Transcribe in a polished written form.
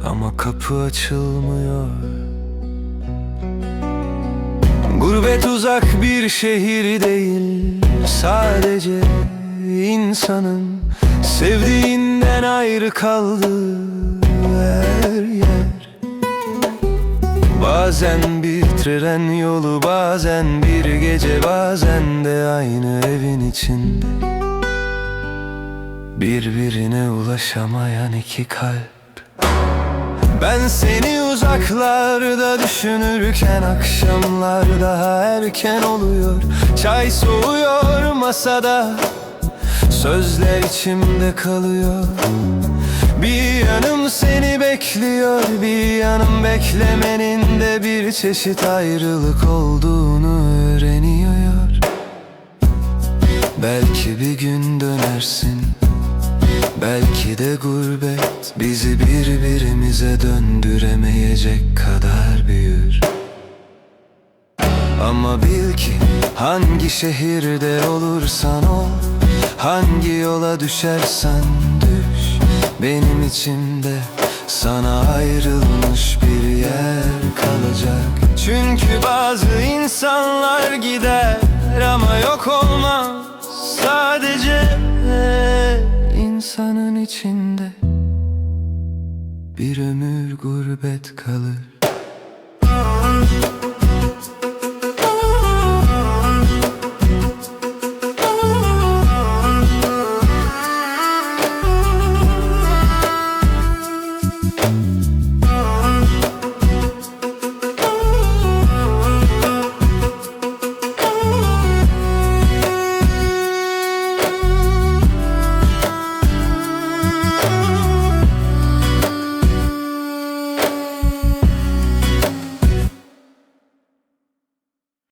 ama kapı açılmıyor. Gurbet uzak bir şehir değil, sadece insanın sevdiğinden ayrı kaldığı her yer. Bazen bir tren yolu, bazen bir gece, bazen de aynı evin içinde, birbirine ulaşamayan iki kalp. Ben seni uzaklarda düşünürken akşamlar daha erken oluyor. Çay soğuyor masada, sözler içimde kalıyor. Bir yanım seni bekliyor, bir yanım beklemenin de bir çeşit ayrılık olduğunu öğreniyor. Belki bir gün dönersin, belki de gurbet bizi birbirimize döndüremeyecek kadar büyür. Ama bil ki hangi şehirde olursan ol, hangi yola düşersen düş, benim içimde sana ayrılmış bir yer kalacak. Çünkü bazı insanlar gider ama yok olmaz, sadece insanın içinde bir ömür gurbet kalır.